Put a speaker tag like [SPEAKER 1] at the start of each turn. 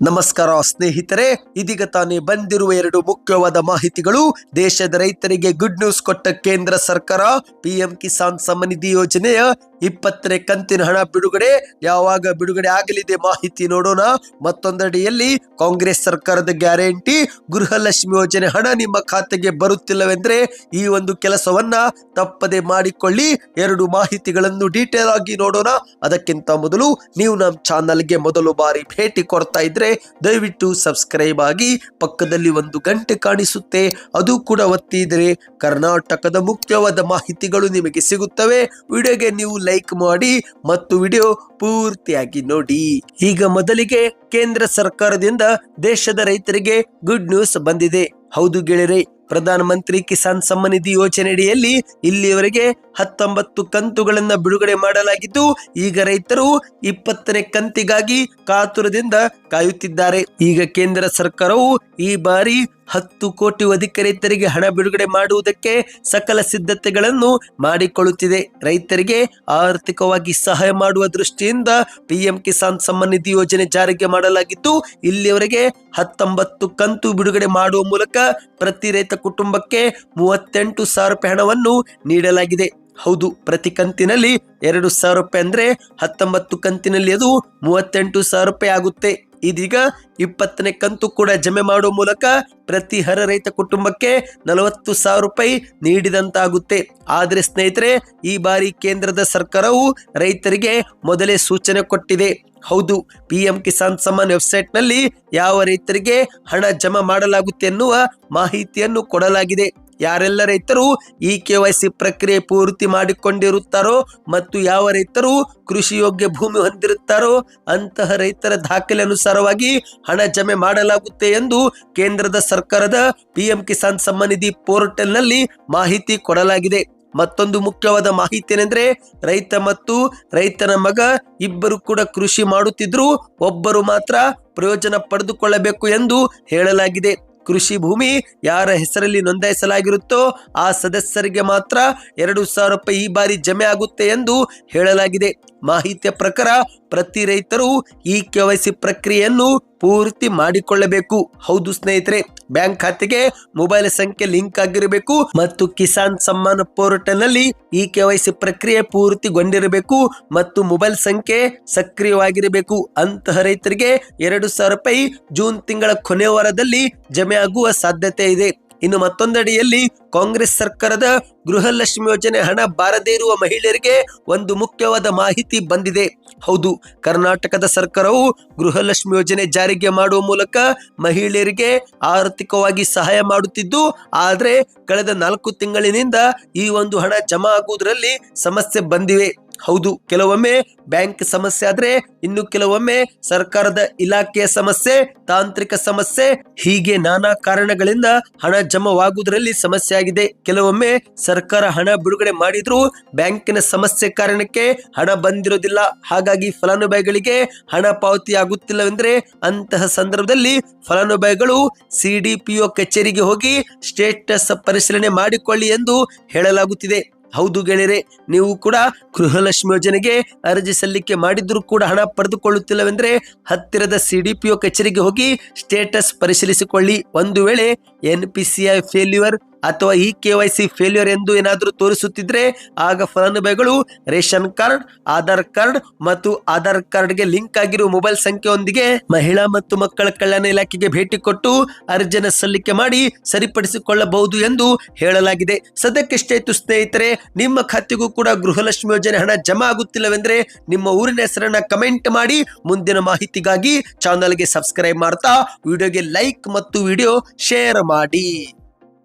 [SPEAKER 1] ನಮಸ್ಕಾರ ಸ್ನೇಹಿತರೆ, ಇದೀಗ ತಾನೇ ಬಂದಿರುವ ಎರಡು ಮುಖ್ಯವಾದ ಮಾಹಿತಿಗಳು. ದೇಶದ ರೈತರಿಗೆ ಗುಡ್ ನ್ಯೂಸ್ ಕೊಟ್ಟ ಕೇಂದ್ರ ಸರ್ಕಾರ. ಪಿಎಂ ಕಿಸಾನ್ ಸಮ್ಮಾನ್ ನಿಧಿ ಯೋಜನೆಯ 20ನೇ ಕಂತಿನ ಹಣ ಬಿಡುಗಡೆ ಯಾವಾಗ ಬಿಡುಗಡೆ ಆಗಲಿದೆ ಮಾಹಿತಿ ನೋಡೋಣ. ಮತ್ತೊಂದೆಡೆಯಲ್ಲಿ ಕಾಂಗ್ರೆಸ್ ಸರ್ಕಾರದ ಗ್ಯಾರಂಟಿ ಗೃಹಲಕ್ಷ್ಮಿ ಯೋಜನೆ ಹಣ ನಿಮ್ಮ ಖಾತೆಗೆ ಬರುತ್ತಿಲ್ಲವೆಂದ್ರೆ ಈ ಒಂದು ಕೆಲಸವನ್ನ ತಪ್ಪದೆ ಮಾಡಿಕೊಳ್ಳಿ. ಎರಡು ಮಾಹಿತಿಗಳನ್ನು ಡೀಟೇಲ್ ಆಗಿ ನೋಡೋಣ. ಅದಕ್ಕಿಂತ ಮೊದಲು ನೀವು ನಮ್ಮ ಚಾನಲ್ಗೆ ಮೊದಲು ಬಾರಿ ಭೇಟಿ ಕೊಡ್ತಾ ಇದ್ರೆ ದಯವಿಟ್ಟು ಸಬ್ಸ್ಕ್ರೈಬ್ ಆಗಿ, ಪಕ್ಕದಲ್ಲಿ ಒಂದು ಗಂಟೆ ಕಾಣಿಸುತ್ತೆ ಅದು ಕೂಡ ಒತ್ತಿದ್ರೆ ಕರ್ನಾಟಕದ ಮುಖ್ಯವಾದ ಮಾಹಿತಿಗಳು ನಿಮಗೆ ಸಿಗುತ್ತವೆ. ವಿಡಿಯೋಗೆ ನೀವು ಲೈಕ್ ಮಾಡಿ ಮತ್ತು ವಿಡಿಯೋ ಪೂರ್ತಿಯಾಗಿ ನೋಡಿ. ಈಗ ಮೊದಲಿಗೆ ಕೇಂದ್ರ ಸರ್ಕಾರದಿಂದ ದೇಶದ ರೈತರಿಗೆ ಗುಡ್ ನ್ಯೂಸ್ ಬಂದಿದೆ. ಹೌದು ಗೆಳೆಯರೇ, ಪ್ರಧಾನ ಮಂತ್ರಿ ಕಿಸಾನ್ ಸಮ್ಮಾನ್ ನಿಧಿ ಯೋಜನೆಯಡಿಯಲ್ಲಿ ಇಲ್ಲಿಯವರೆಗೆ 19 ಕಂತುಗಳನ್ನು ಬಿಡುಗಡೆ ಮಾಡಲಾಗಿದ್ದು, ಈಗ ರೈತರು 20ನೇ ಕಂತಿಗಾಗಿ ಕಾತುರದಿಂದ ಕಾಯುತ್ತಿದ್ದಾರೆ. ಈಗ ಕೇಂದ್ರ ಸರ್ಕಾರವು ಈ ಬಾರಿ 10 ಕೋಟಿ ಅಧಿಕ ರೈತರಿಗೆ ಹಣ ಬಿಡುಗಡೆ ಮಾಡುವುದಕ್ಕೆ ಸಕಲ ಸಿದ್ಧತೆಗಳನ್ನು ಮಾಡಿಕೊಳ್ಳುತ್ತಿದೆ. ರೈತರಿಗೆ ಆರ್ಥಿಕವಾಗಿ ಸಹಾಯ ಮಾಡುವ ದೃಷ್ಟಿಯಿಂದ ಪಿಎಂ ಕಿಸಾನ್ ಸಮ್ಮಾನ್ ನಿಧಿ ಯೋಜನೆ ಜಾರಿಗೆ ಮಾಡಲಾಗಿದ್ದು, ಇಲ್ಲಿಯವರೆಗೆ 19 ಕಂತು ಬಿಡುಗಡೆ ಮಾಡುವ ಮೂಲಕ ಪ್ರತಿ ರೈತ ಕುಟುಂಬಕ್ಕೆ 38,000 ರೂಪಾಯಿ ಹಣವನ್ನು ನೀಡಲಾಗಿದೆ. ಹೌದು, ಪ್ರತಿ ಕಂತಿನಲ್ಲಿ 2,000 ರೂಪಾಯಿ ಅಂದ್ರೆ 19 ಕಂತಿನಲ್ಲಿ ಅದು 38,000 ರೂಪಾಯಿ ಆಗುತ್ತೆ. ಇದೀಗ 20ನೇ ಕಂತು ಕೂಡ ಜಮೆ ಮಾಡುವ ಮೂಲಕ ಪ್ರತಿ ರೈತ ಕುಟುಂಬಕ್ಕೆ 40,000 ರೂಪಾಯಿ ನೀಡಿದಂತಾಗುತ್ತೆ. ಆದ್ರೆ ಸ್ನೇಹಿತರೆ, ಈ ಬಾರಿ ಕೇಂದ್ರದ ಸರ್ಕಾರವು ರೈತರಿಗೆ ಮೊದಲೇ ಸೂಚನೆ ಕೊಟ್ಟಿದೆ. ಹೌದು, ಪಿಎಂ ಕಿಸಾನ್ ಸಮ್ಮಾನ್ ವೆಬ್ಸೈಟ್ ನಲ್ಲಿ ಯಾವ ರೈತರಿಗೆ ಹಣ ಜಮಾ ಮಾಡಲಾಗುತ್ತೆ ಎನ್ನುವ ಮಾಹಿತಿಯನ್ನು ಕೊಡಲಾಗಿದೆ. ಯಾರೆಲ್ಲ ರೈತರು ಈ KYC ಪ್ರಕ್ರಿಯೆ ಪೂರ್ತಿ ಮಾಡಿಕೊಂಡಿರುತ್ತಾರೋ ಮತ್ತು ಯಾವ ರೈತರು ಕೃಷಿ ಯೋಗ್ಯ ಭೂಮಿ ಹೊಂದಿರುತ್ತಾರೋ ಅಂತಹ ರೈತರ ದಾಖಲೆ ಅನುಸಾರವಾಗಿ ಹಣ ಜಮೆ ಮಾಡಲಾಗುತ್ತೆ ಎಂದು ಕೇಂದ್ರದ ಸರ್ಕಾರದ ಪಿಎಂ ಕಿಸಾನ್ ಸಮ್ಮಾನ್ ನಿಧಿ ಪೋರ್ಟಲ್ ನಲ್ಲಿ ಮಾಹಿತಿ ಕೊಡಲಾಗಿದೆ. ಮತ್ತೊಂದು ಮುಖ್ಯವಾದ ಮಾಹಿತಿ ಏನೆಂದ್ರೆ, ರೈತ ಮತ್ತು ರೈತನ ಮಗ ಇಬ್ಬರು ಕೂಡ ಕೃಷಿ ಮಾಡುತ್ತಿದ್ರು, ಒಬ್ಬರು ಮಾತ್ರ ಪ್ರಯೋಜನ ಪಡೆದುಕೊಳ್ಳಬೇಕು ಎಂದು ಹೇಳಲಾಗಿದೆ. ಕೃಷಿ ಭೂಮಿ ಯಾರ ಹೆಸರಲ್ಲಿ ನೋಂದಾಯಿಸಲಾಗಿರುತ್ತೋ ಆ ಸದಸ್ಯರಿಗೆ ಮಾತ್ರ 2,000 ರೂಪಾಯಿ ಈ ಬಾರಿ ಜಮೆ ಆಗುತ್ತೆ ಎಂದು ಹೇಳಲಾಗಿದೆ. ಮಾಹಿತಿಯ ಪ್ರಕಾರ ಪ್ರತಿ ರೈತರು ಈ KYC ಪ್ರಕ್ರಿಯೆಯನ್ನು ಪೂರ್ತಿ ಮಾಡಿಕೊಳ್ಳಬೇಕು. ಹೌದು ಸ್ನೇಹಿತರೆ, ಬ್ಯಾಂಕ್ ಖಾತೆಗೆ ಮೊಬೈಲ್ ಸಂಖ್ಯೆ ಲಿಂಕ್ ಆಗಿರಬೇಕು ಮತ್ತು ಕಿಸಾನ್ ಸಮ್ಮಾನ್ ಪೋರ್ಟಲ್ ನಲ್ಲಿ ಈ KYC ಪ್ರಕ್ರಿಯೆ ಪೂರ್ತಿಗೊಂಡಿರಬೇಕು ಮತ್ತು ಮೊಬೈಲ್ ಸಂಖ್ಯೆ ಸಕ್ರಿಯವಾಗಿರಬೇಕು. ಅಂತಹ ರೈತರಿಗೆ 2,000 ರೂಪಾಯಿ ಜೂನ್ ತಿಂಗಳ ಕೊನೆ ವಾರದಲ್ಲಿ ಜಮೆ ಆಗುವ ಸಾಧ್ಯತೆ ಇದೆ. ಇನ್ನು ಮತ್ತೊಂದೆಡೆಯಲ್ಲಿ ಕಾಂಗ್ರೆಸ್ ಸರ್ಕಾರದ ಗೃಹಲಕ್ಷ್ಮಿ ಯೋಜನೆ ಹಣ ಬಾರದೇ ಇರುವ ಮಹಿಳೆಯರಿಗೆ ಒಂದು ಮುಖ್ಯವಾದ ಮಾಹಿತಿ ಬಂದಿದೆ. ಹೌದು, ಕರ್ನಾಟಕದ ಸರ್ಕಾರವು ಗೃಹಲಕ್ಷ್ಮಿ ಯೋಜನೆ ಜಾರಿಗೆ ಮಾಡುವ ಮೂಲಕ ಮಹಿಳೆಯರಿಗೆ ಆರ್ಥಿಕವಾಗಿ ಸಹಾಯ ಮಾಡುತ್ತಿದ್ದು, ಆದ್ರೆ ಕಳೆದ 4 ತಿಂಗಳಿನಿಂದ ಈ ಒಂದು ಹಣ ಜಮಾ ಆಗುವುದರಲ್ಲಿ ಸಮಸ್ಯೆ ಬಂದಿವೆ. ಹೌದು, ಕೆಲವೊಮ್ಮೆ ಬ್ಯಾಂಕ್ ಸಮಸ್ಯೆ ಆದ್ರೆ, ಇನ್ನು ಕೆಲವೊಮ್ಮೆ ಸರ್ಕಾರದ ಇಲಾಖೆಯ ಸಮಸ್ಯೆ, ತಾಂತ್ರಿಕ ಸಮಸ್ಯೆ, ಹೀಗೆ ನಾನಾ ಕಾರಣಗಳಿಂದ ಹಣ ಜಮಾವಾಗುವುದರಲ್ಲಿ ಸಮಸ್ಯೆ ಆಗಿದೆ. ಕೆಲವೊಮ್ಮೆ ಸರ್ಕಾರ ಹಣ ಬಿಡುಗಡೆ ಮಾಡಿದ್ರೂ ಬ್ಯಾಂಕಿನ ಸಮಸ್ಯೆ ಕಾರಣಕ್ಕೆ ಹಣ ಬಂದಿರೋದಿಲ್ಲ. ಹಾಗಾಗಿ ಫಲಾನುಭವಿಗಳಿಗೆ ಹಣ ಪಾವತಿ ಆಗುತ್ತಿಲ್ಲವೆಂದ್ರೆ ಅಂತಹ ಸಂದರ್ಭದಲ್ಲಿ ಫಲಾನುಭವಿಗಳು CDPO ಕಚೇರಿಗೆ ಹೋಗಿ ಸ್ಟೇಟಸ್ ಪರಿಶೀಲನೆ ಮಾಡಿಕೊಳ್ಳಿ ಎಂದು ಹೇಳಲಾಗುತ್ತಿದೆ. ಹೌದು ಗೆಳೆಯರೆ, ನೀವು ಕೂಡ ಗೃಹಲಕ್ಷ್ಮಿ ಯೋಜನೆಗೆ ಅರ್ಜಿ ಸಲ್ಲಿಕೆ ಮಾಡಿದ್ರೂ ಕೂಡ ಹಣ ಪಡೆದುಕೊಳ್ಳುತ್ತಿಲ್ಲವೆಂದ್ರೆ ಹತ್ತಿರದ CDPO ಕಚೇರಿಗೆ ಹೋಗಿ ಸ್ಟೇಟಸ್ ಪರಿಶೀಲಿಸಿಕೊಳ್ಳಿ. ಒಂದು ವೇಳೆ NPCI ಫೇಲ್ಯೂರ್ ಅಥವಾ ಈ KYC ಫೇಲ್ಯೂರ್ ಎಂದು ಏನಾದರೂ ತೋರಿಸುತ್ತಿದ್ರೆ ಆಗ ಫಲಾನುಭವಿಗಳು ರೇಷನ್ ಕಾರ್ಡ್, ಆಧಾರ್ ಕಾರ್ಡ್ ಮತ್ತು ಆಧಾರ್ ಕಾರ್ಡ್ಗೆ ಲಿಂಕ್ ಆಗಿರುವ ಮೊಬೈಲ್ ಸಂಖ್ಯೆಯೊಂದಿಗೆ ಮಹಿಳಾ ಮತ್ತು ಮಕ್ಕಳ ಕಲ್ಯಾಣ ಇಲಾಖೆಗೆ ಭೇಟಿ ಕೊಟ್ಟು ಅರ್ಜಿಯನ್ನು ಸಲ್ಲಿಕೆ ಮಾಡಿ ಸರಿಪಡಿಸಿಕೊಳ್ಳಬಹುದು ಎಂದು ಹೇಳಲಾಗಿದೆ. ಸದ್ಯಕ್ಕಿಷ್ಟೇ ಇತ್ತು ಸ್ನೇಹಿತರೆ. ನಿಮ್ಮ ಖಾತೆಗೂ ಕೂಡ ಗೃಹಲಕ್ಷ್ಮಿ ಯೋಜನೆ ಹಣ ಜಮಾ ಆಗುತ್ತಿಲ್ಲವೆಂದ್ರೆ ನಿಮ್ಮ ಊರಿನ ಹೆಸರನ್ನ ಕಮೆಂಟ್ ಮಾಡಿ. ಮುಂದಿನ ಮಾಹಿತಿಗಾಗಿ ಚಾನಲ್ಗೆ ಸಬ್ಸ್ಕ್ರೈಬ್ ಮಾಡ್ತಾ ವಿಡಿಯೋಗೆ ಲೈಕ್ ಮತ್ತು ವಿಡಿಯೋ ಶೇರ್ ಮಾಡಿ.